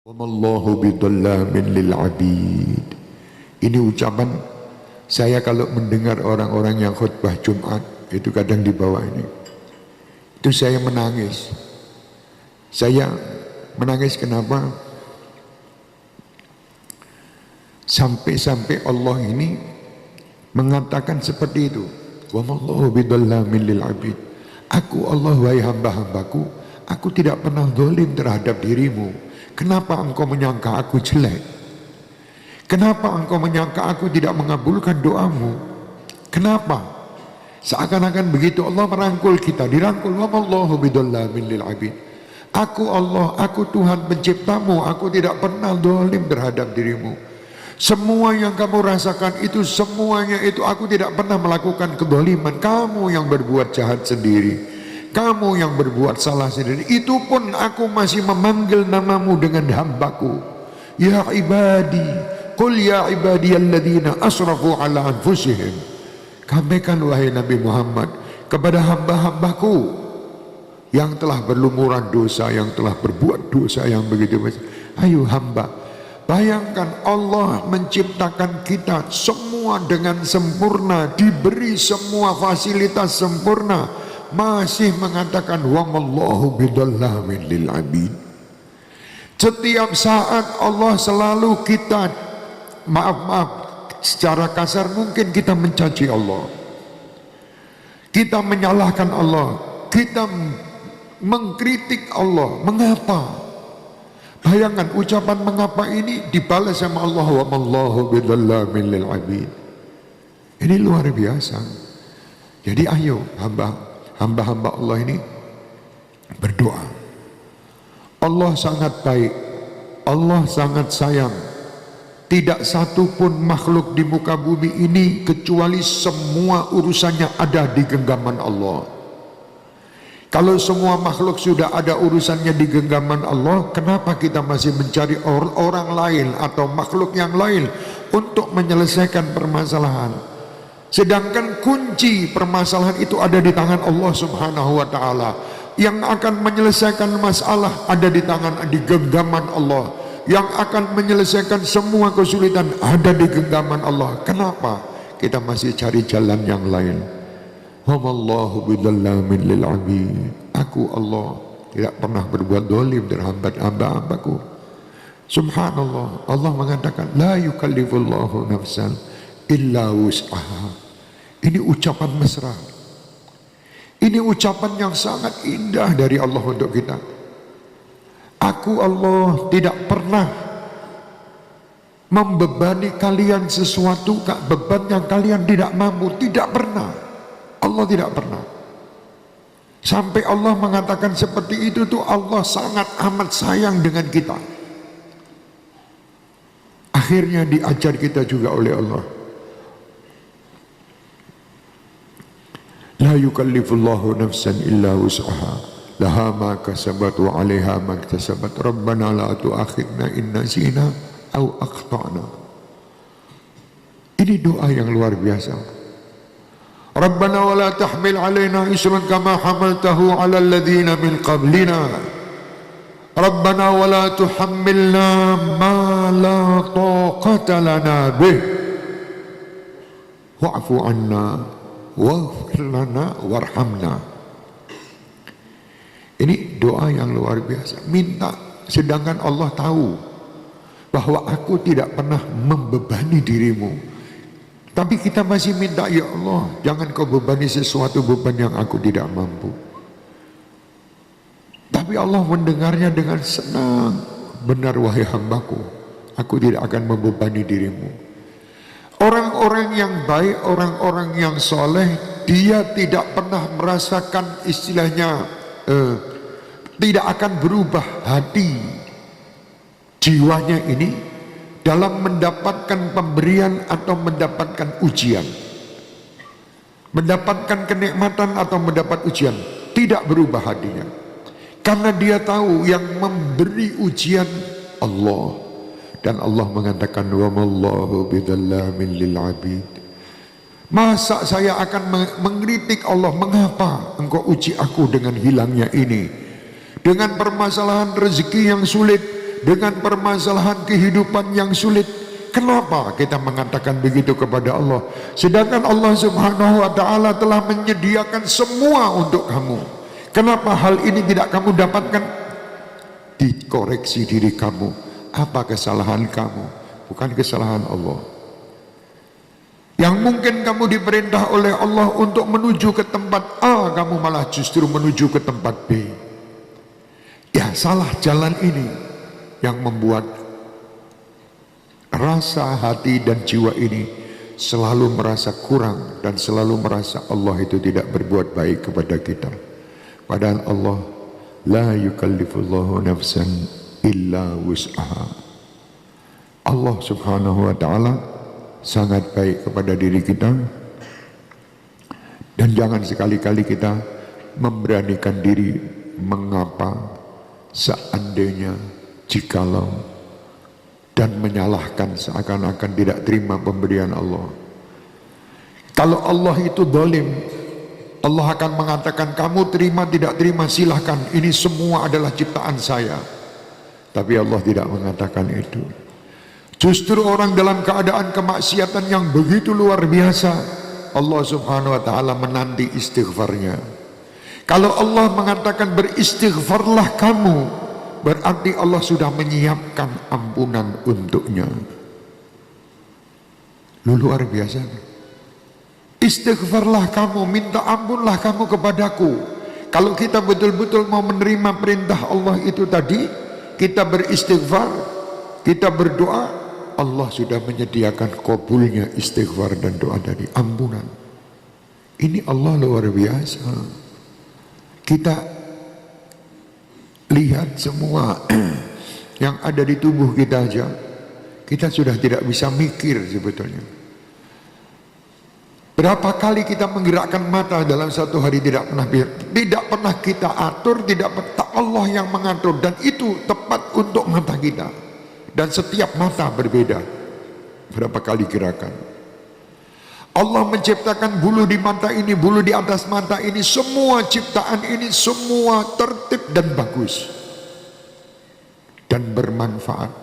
Wallahu bidhallamin lil abid. Ini ucapan saya kalau mendengar orang-orang yang khutbah Jumat itu kadang di bawah ini. Itu saya menangis. Saya menangis kenapa? Sampai-sampai Allah ini mengatakan seperti itu. Wallahu bidhallamin lil abid. Aku Allah wahai hamba-hambaku, aku tidak pernah zalim terhadap dirimu. Kenapa engkau menyangka aku jelek? Kenapa engkau menyangka aku tidak mengabulkan doamu? Kenapa? Seakan-akan begitu Allah merangkul kita, dirangkul. Wallahu bidhallamin lil abid. Aku Allah, aku Tuhan penciptamu, aku tidak pernah zalim terhadap dirimu. Semua yang kamu rasakan itu, semuanya itu aku tidak pernah melakukan kezaliman. Kamu yang berbuat jahat sendiri, kamu yang berbuat salah sendiri. Itu pun aku masih memanggil namamu dengan hambaku. Ya ibadi, qul ya ibadiyalladzina asrafu ala anfusihim. Katakan wahai Nabi Muhammad kepada hamba-hambaku yang telah berlumuran dosa, yang telah berbuat dosa yang begitu besar. Ayo hamba, bayangkan Allah menciptakan kita semua dengan sempurna, diberi semua fasilitas sempurna, masih mengatakan wallahu bidhallamin lil abid. Setiap saat Allah selalu kita maaf secara kasar mungkin kita mencaci Allah, kita menyalahkan Allah, kita mengkritik Allah. Mengapa? Bayangkan ucapan mengapa ini dibalas sama Allah, wallahu bidhallamin lil abid. Ini luar biasa. Jadi ayo hamba-hamba Allah ini berdoa. Allah sangat baik, Allah sangat sayang. Tidak satu pun makhluk di muka bumi ini kecuali semua urusannya ada di genggaman Allah. Kalau semua makhluk sudah ada urusannya di genggaman Allah, kenapa kita masih mencari orang lain atau makhluk yang lain untuk menyelesaikan permasalahan? Sedangkan kunci permasalahan itu ada di tangan Allah Subhanahu wa taala. Yang akan menyelesaikan masalah ada di tangan, di genggaman Allah. Yang akan menyelesaikan semua kesulitan ada di genggaman Allah. Kenapa kita masih cari jalan yang lain? Wallahu bidhallamin lil abid. Aku Allah tidak pernah berbuat zalim terhadap hamba-hambaku. Subhanallah, Allah mengatakan la yukallifullahu nafsan illa wus'aha. Ini ucapan mesra. Ini ucapan yang sangat indah dari Allah untuk kita. Aku Allah tidak pernah membebani kalian sesuatu beban yang kalian tidak mampu. Tidak pernah. Allah tidak pernah. Sampai Allah mengatakan seperti itu tuh Allah sangat amat sayang dengan kita. Akhirnya diajar kita juga oleh Allah. La yukallifullahu nafsan illa wus'aha. Laha ma kasabat wa 'alaiha ma iktasabat. Rabbana la tu'akhidna in nasina aw akhtana. Ini doa yang luar biasa. Rabbana wa la tahmil 'alaina isran kama hamaltahu 'alal ladzina min qablina. Rabbana wa la tuhammilna ma la taqata lana bih. Wa'fu 'anna waghfir lana warhamna. Ini doa yang luar biasa. Minta, sedangkan Allah tahu bahwa aku tidak pernah membebani dirimu. Tapi kita masih minta, ya Allah, jangan kau bebani sesuatu beban yang aku tidak mampu. Tapi Allah mendengarnya dengan senang. Benar wahai hambaku, aku tidak akan membebani dirimu. Orang-orang yang baik, orang-orang yang soleh, dia tidak pernah merasakan istilahnya tidak akan berubah hati jiwanya ini dalam mendapatkan pemberian atau mendapatkan ujian, mendapatkan kenikmatan atau mendapat ujian. Tidak berubah hatinya, karena dia tahu yang memberi ujian Allah. Dan Allah mengatakan wa mallahu bidhallamin lil abid. Masa saya akan mengkritik Allah, mengapa engkau uji aku dengan hilangnya ini, dengan permasalahan rezeki yang sulit, dengan permasalahan kehidupan yang sulit. Kenapa kita mengatakan begitu kepada Allah? Sedangkan Allah Subhanahu wa Ta'ala telah menyediakan semua untuk kamu. Kenapa hal ini tidak kamu dapatkan? Dikoreksi diri kamu. Apa kesalahan kamu? Bukan kesalahan Allah. Yang mungkin kamu diperintah oleh Allah untuk menuju ke tempat A, kamu malah justru menuju ke tempat B. Ya, salah jalan ini yang membuat rasa hati dan jiwa ini selalu merasa kurang dan selalu merasa Allah itu tidak berbuat baik kepada kita. Padahal Allah la yukallifullahu nafsan illa wus'aha. Allah Subhanahu wa Ta'ala sangat baik kepada diri kita, dan jangan sekali-kali kita memberanikan diri mengapa seandainya jikalau dan menyalahkan seakan-akan tidak terima pemberian Allah. Kalau Allah itu zalim, Allah akan mengatakan kamu terima tidak terima silahkan, ini semua adalah ciptaan saya. Tapi Allah tidak mengatakan itu. Justru orang dalam keadaan kemaksiatan yang begitu luar biasa, Allah Subhanahu wa Ta'ala menanti istighfarnya. Kalau Allah mengatakan beristighfarlah kamu, berarti Allah sudah menyiapkan ampunan untuknya. Luar biasa. Istighfarlah kamu, minta ampunlah kamu kepadaku. Kalau kita betul-betul mau menerima perintah Allah itu tadi, kita beristighfar, kita berdoa, Allah sudah menyediakan kabulnya istighfar dan doa dari ampunan. Ini Allah luar biasa. Kita lihat semua yang ada di tubuh kita aja, kita sudah tidak bisa mikir sebetulnya. Berapa kali kita menggerakkan mata dalam satu hari tidak pernah kita atur, tidak pernah Allah yang mengatur, dan itu tepat untuk mata kita. Dan setiap mata berbeda. Berapa kali gerakan. Allah menciptakan bulu di mata ini, bulu di atas mata ini, semua ciptaan ini semua tertib dan bagus dan bermanfaat.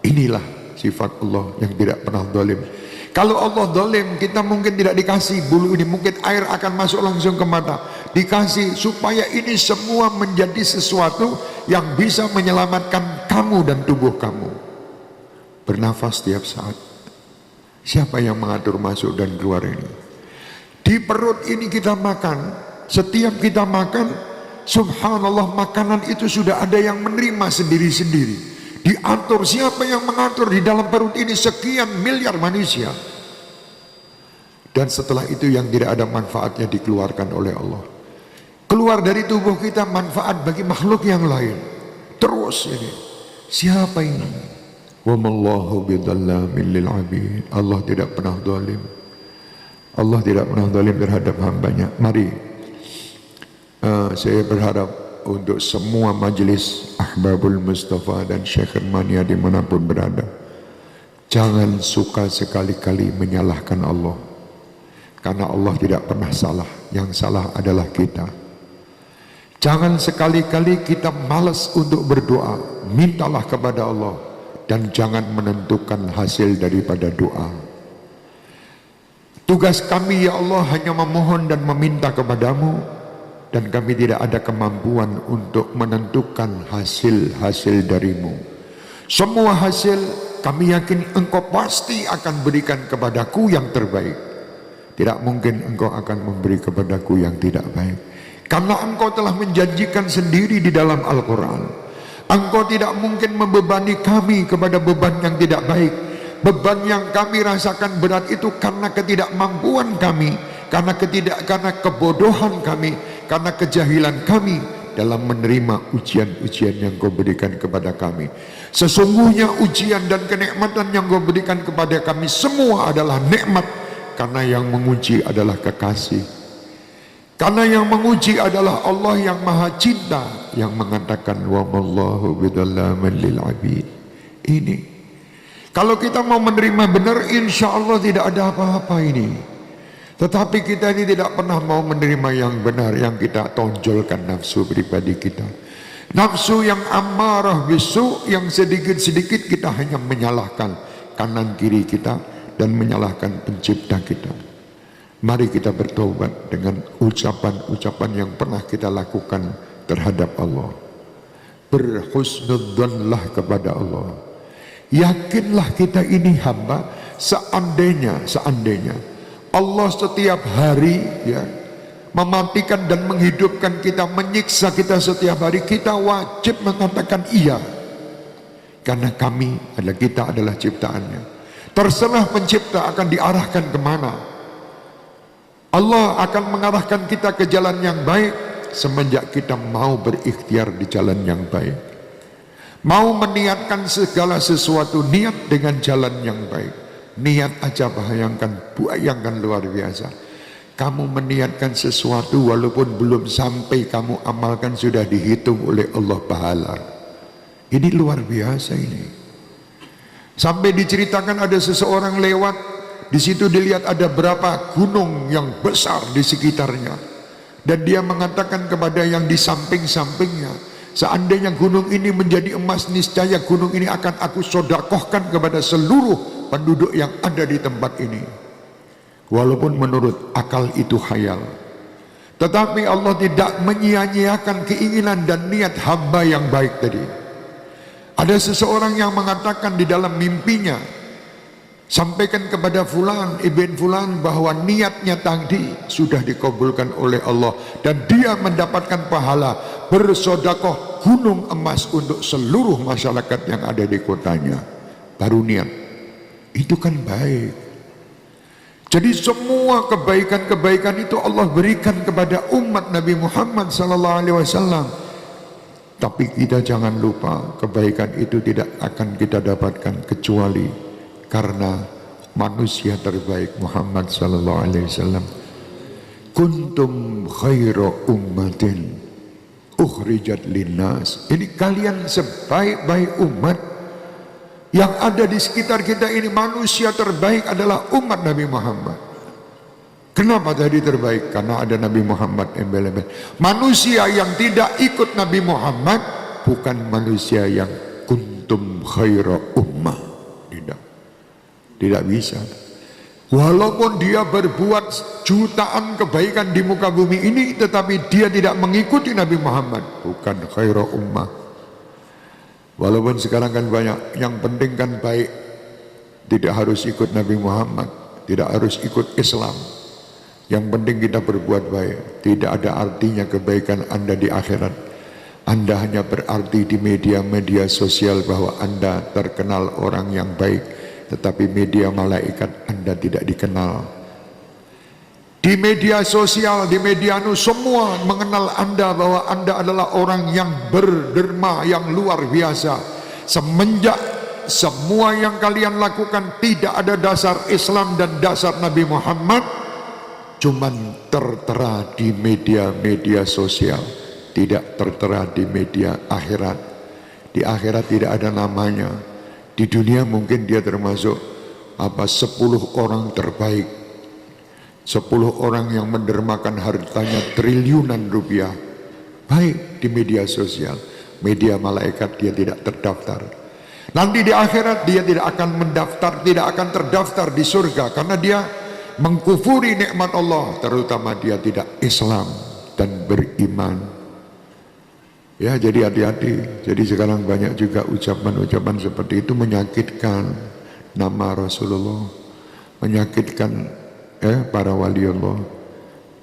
Inilah sifat Allah yang tidak pernah zalim. Kalau Allah zalim, kita mungkin tidak dikasih bulu ini, mungkin air akan masuk langsung ke mata. Dikasih supaya ini semua menjadi sesuatu yang bisa menyelamatkan kamu dan tubuh kamu. Bernafas setiap saat. Siapa yang mengatur masuk dan keluar ini? Di perut ini kita makan. Setiap kita makan, subhanallah, makanan itu sudah ada yang menerima sendiri-sendiri. Diatur. Siapa yang mengatur di dalam perut ini? Sekian miliar manusia. Dan setelah itu yang tidak ada manfaatnya dikeluarkan oleh Allah. Keluar dari tubuh kita manfaat bagi makhluk yang lain. Terus ini. Siapa ini? Wa mallahu bidzallamin lil 'abid. Allah tidak pernah zalim. Allah tidak pernah zalim terhadap hambanya. Mari saya berharap untuk semua majelis Ahbabul Mustafa dan Syekh Mania dimanapun berada, jangan suka sekali-kali menyalahkan Allah, karena Allah tidak pernah salah. Yang salah adalah kita. Jangan sekali-kali kita malas untuk berdoa. Mintalah kepada Allah dan jangan menentukan hasil daripada doa. Tugas kami ya Allah hanya memohon dan meminta kepadamu, dan kami tidak ada kemampuan untuk menentukan hasil-hasil darimu. Semua hasil kami yakin engkau pasti akan berikan kepadaku yang terbaik. Tidak mungkin engkau akan memberi kepadaku yang tidak baik, karena engkau telah menjanjikan sendiri di dalam Al-Quran. Engkau tidak mungkin membebani kami kepada beban yang tidak baik. Beban yang kami rasakan berat itu karena ketidakmampuan kami, karena kebodohan kami, karena kejahilan kami dalam menerima ujian-ujian yang kau berikan kepada kami. Sesungguhnya ujian dan kenikmatan yang kau berikan kepada kami semua adalah nikmat, karena yang menguji adalah kekasih. Karena yang menguji adalah Allah yang maha cinta, yang mengatakan wa mallahu bidzallamin lil 'abid. Ini kalau kita mau menerima benar, insya Allah tidak ada apa-apa ini. Tetapi kita ini tidak pernah mau menerima yang benar, yang kita tonjolkan nafsu pribadi kita. Nafsu yang amarah bisu, yang sedikit-sedikit kita hanya menyalahkan kanan kiri kita dan menyalahkan pencipta kita. Mari kita bertobat dengan ucapan-ucapan yang pernah kita lakukan terhadap Allah. Berhusnudzanlah kepada Allah. Yakinlah kita ini hamba. Seandainya Allah setiap hari ya mematikan dan menghidupkan kita, menyiksa kita setiap hari, kita wajib mengatakan iya, karena kita adalah ciptaannya. Terserah pencipta akan diarahkan kemana. Allah akan mengarahkan kita ke jalan yang baik semenjak kita mau berikhtiar di jalan yang baik, mau meniatkan segala sesuatu, niat dengan jalan yang baik. Niat aja bayangkan luar biasa. Kamu meniatkan sesuatu walaupun belum sampai kamu amalkan, sudah dihitung oleh Allah pahala. Ini luar biasa ini. Sampai diceritakan ada seseorang lewat, di situ dilihat ada berapa gunung yang besar di sekitarnya, dan dia mengatakan kepada yang di samping-sampingnya, seandainya gunung ini menjadi emas, niscaya gunung ini akan aku sodakohkan kepada seluruh penduduk yang ada di tempat ini. Walaupun menurut akal itu khayal, tetapi Allah tidak menyia-nyiakan keinginan dan niat hamba yang baik tadi. Ada seseorang yang mengatakan di dalam mimpinya, sampaikan kepada fulan ibn fulan bahwa niatnya tadi sudah dikabulkan oleh Allah dan dia mendapatkan pahala bersodakoh gunung emas untuk seluruh masyarakat yang ada di kotanya. Baru niat, itu kan baik. Jadi semua kebaikan-kebaikan itu Allah berikan kepada umat Nabi Muhammad SAW. Tapi kita jangan lupa, kebaikan itu tidak akan kita dapatkan kecuali karena manusia terbaik Muhammad SAW. Kuntum khaira ummatin ukhrijat linnas. Ini kalian sebaik-baik umat yang ada di sekitar kita ini. Manusia terbaik adalah umat Nabi Muhammad. Kenapa tadi terbaik? Karena ada Nabi Muhammad embel-embel. Manusia yang tidak ikut Nabi Muhammad bukan manusia yang kuntum khaira ummah. Tidak bisa. Walaupun dia berbuat jutaan kebaikan di muka bumi ini, tetapi dia tidak mengikuti Nabi Muhammad, bukan khaira ummah. Walaupun sekarang kan banyak, yang penting kan baik, tidak harus ikut Nabi Muhammad, tidak harus ikut Islam, yang penting kita berbuat baik. Tidak ada artinya kebaikan Anda di akhirat. Anda hanya berarti di media-media sosial bahwa Anda terkenal orang yang baik, tetapi media malaikat Anda tidak dikenal. Di media sosial, di media semua mengenal Anda bahwa Anda adalah orang yang berderma, yang luar biasa. Semenjak semua yang kalian lakukan tidak ada dasar Islam dan dasar Nabi Muhammad, cuman tertera di media-media sosial, tidak tertera di media akhirat. Di akhirat tidak ada namanya. Di dunia mungkin dia termasuk 10 orang terbaik, 10 orang yang mendermakan hartanya triliunan rupiah. Baik di media sosial, media malaikat dia tidak terdaftar. Nanti di akhirat dia tidak akan mendaftar, tidak akan terdaftar di surga, karena dia mengkufuri nikmat Allah, terutama dia tidak Islam dan beriman. Ya, jadi hati-hati. Jadi sekarang banyak juga ucapan-ucapan seperti itu menyakitkan nama Rasulullah, menyakitkan para wali Allah,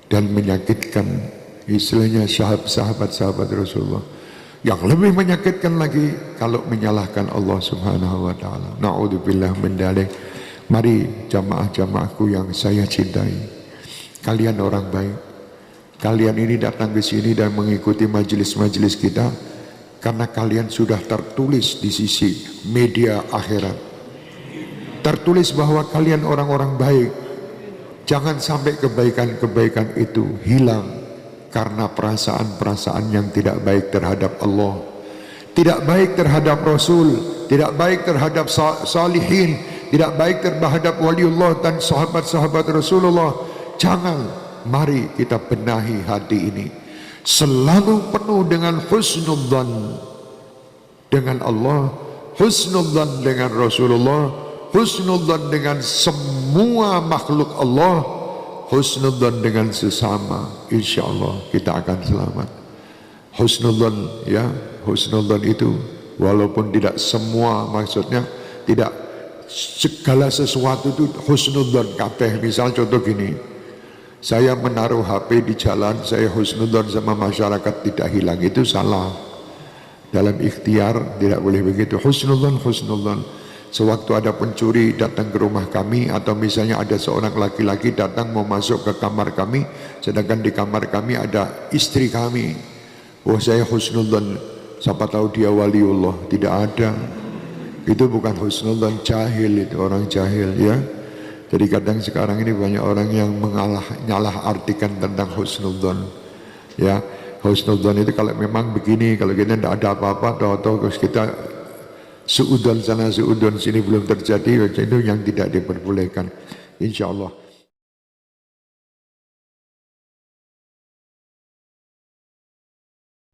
dan menyakitkan istilahnya sahabat-sahabat Rasulullah. Yang lebih menyakitkan lagi kalau menyalahkan Allah Subhanahu wa taala. Na'udzubillah min dzalik. Mari jamaah-jamaahku yang saya cintai, kalian orang baik. Kalian ini datang ke sini dan mengikuti majelis-majelis kita karena kalian sudah tertulis di sisi media akhirat. Tertulis bahwa kalian orang-orang baik. Jangan sampai kebaikan-kebaikan itu hilang karena perasaan-perasaan yang tidak baik terhadap Allah, tidak baik terhadap Rasul, tidak baik terhadap salihin, tidak baik terhadap waliullah dan sahabat-sahabat Rasulullah. Jangan, mari kita benahi hati ini. selalu penuh dengan husnudzan dengan Allah, husnudzan dengan Rasulullah, husnudzan dengan semua makhluk Allah, husnudzan dengan sesama. Insyaallah kita akan selamat. Husnudzan, ya, husnudzan itu walaupun tidak semua, maksudnya tidak segala sesuatu itu husnudzan kabeh. Misal contoh gini, saya menaruh HP di jalan, saya husnudzan sama masyarakat tidak hilang, itu salah. Dalam ikhtiar tidak boleh begitu. Husnudzan, husnudzan. Sewaktu ada pencuri datang ke rumah kami, atau misalnya ada seorang laki-laki datang mau masuk ke kamar kami, sedangkan di kamar kami ada istri kami, wah saya husnudzan, siapa tahu dia waliullah. Tidak ada. Itu bukan husnudzan, jahil, itu orang jahil, ya. Jadi kadang sekarang ini banyak orang yang nyalah artikan tentang husnudzan, ya. Husnudzan itu kalau memang begini, kalau kita tidak ada apa-apa, tahu-tahu terus kita suudon sana suudon sini belum terjadi, itu yang tidak diperbolehkan. Insyaallah.